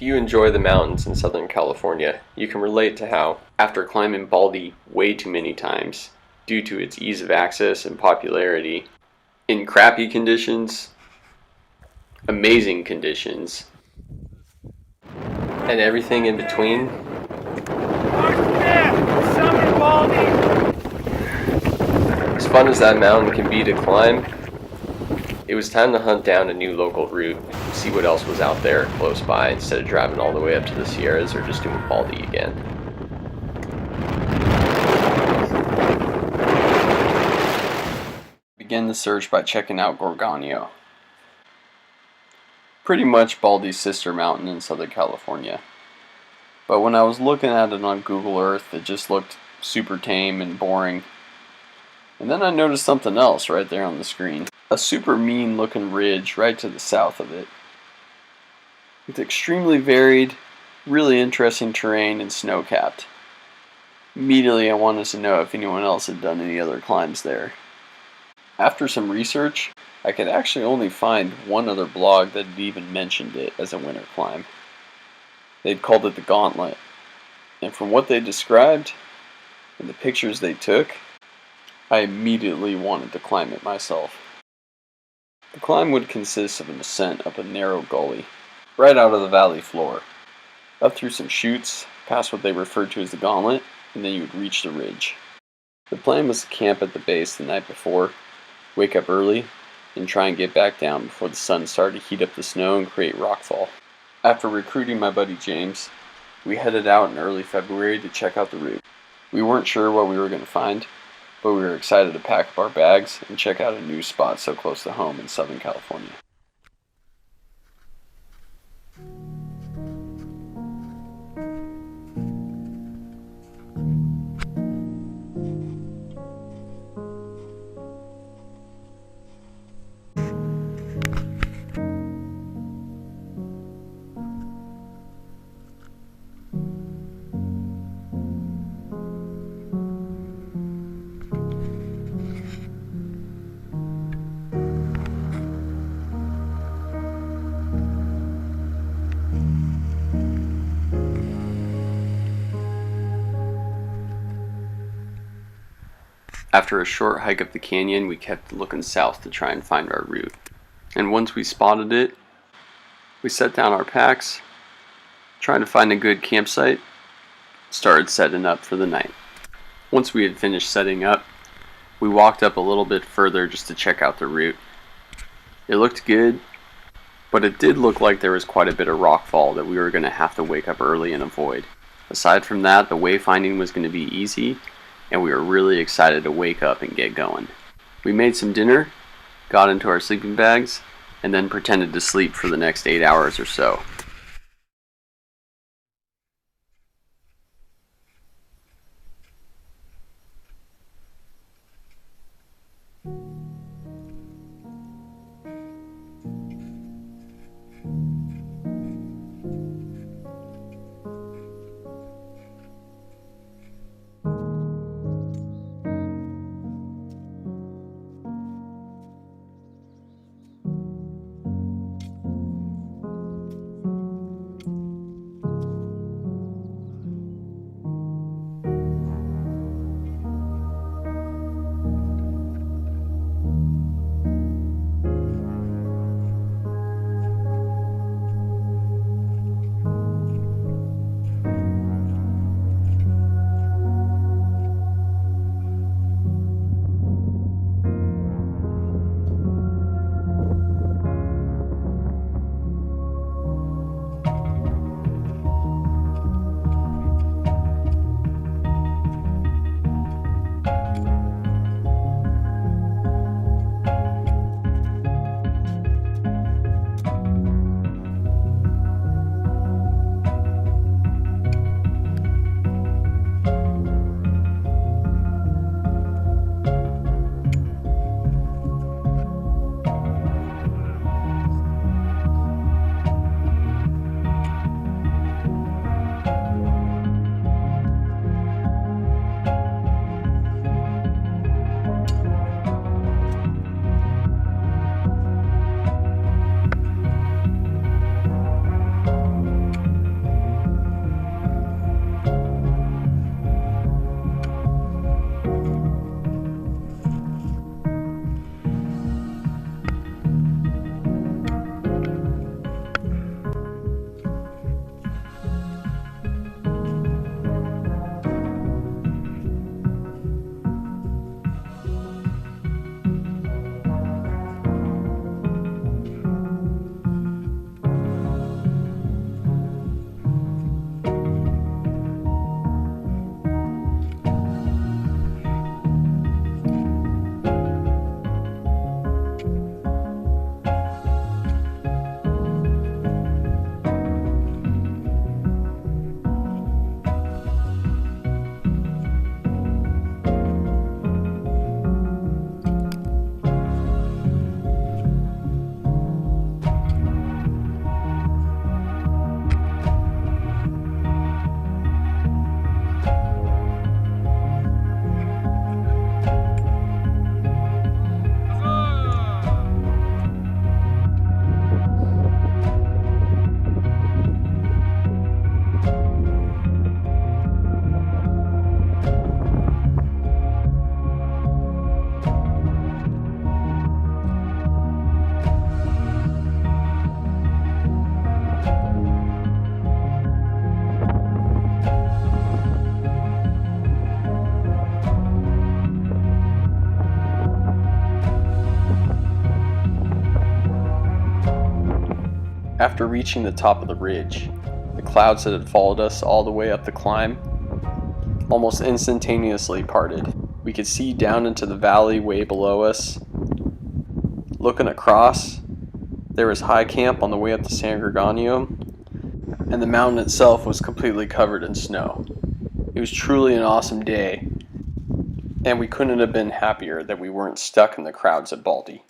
If you enjoy the mountains in Southern California, you can relate to how, after climbing Baldy way too many times, due to its ease of access and popularity, in crappy conditions, amazing conditions, and everything in between, as fun as that mountain can be to climb, it was time to hunt down a new local route, see what else was out there close by instead of driving all the way up to the Sierras or just doing Baldy again. Began the search by checking out Gorgonio, pretty much Baldy's sister mountain in Southern California. But when I was looking at it on Google Earth, it just looked super tame and boring. And then I noticed something else right there on the screen. A super mean looking ridge right to the south of it, with extremely varied, really interesting terrain and snow capped. Immediately I wanted to know if anyone else had done any other climbs there. After some research, I could actually only find one other blog that had even mentioned it as a winter climb. They'd called it the Gauntlet, and from what they described and the pictures they took, I immediately wanted to climb it myself. The climb would consist of an ascent up a narrow gully, right out of the valley floor, up through some chutes, past what they referred to as the Gauntlet, and then you would reach the ridge. The plan was to camp at the base the night before, wake up early, and try and get back down before the sun started to heat up the snow and create rockfall. After recruiting my buddy James, we headed out in early February to check out the route. We weren't sure what we were going to find, but we were excited to pack up our bags and check out a new spot so close to home in Southern California. After a short hike up the canyon, we kept looking south to try and find our route. And once we spotted it, we set down our packs, trying to find a good campsite, started setting up for the night. Once we had finished setting up, we walked up a little bit further just to check out the route. It looked good, but it did look like there was quite a bit of rockfall that we were going to have to wake up early and avoid. Aside from that, the wayfinding was going to be easy, and we were really excited to wake up and get going. We made some dinner, got into our sleeping bags, and then pretended to sleep for the next 8 hours or so. After reaching the top of the ridge, the clouds that had followed us all the way up the climb almost instantaneously parted. We could see down into the valley way below us. Looking across, there was high camp on the way up to San Gregonio, and the mountain itself was completely covered in snow. It was truly an awesome day, and we couldn't have been happier that we weren't stuck in the crowds at Baldy.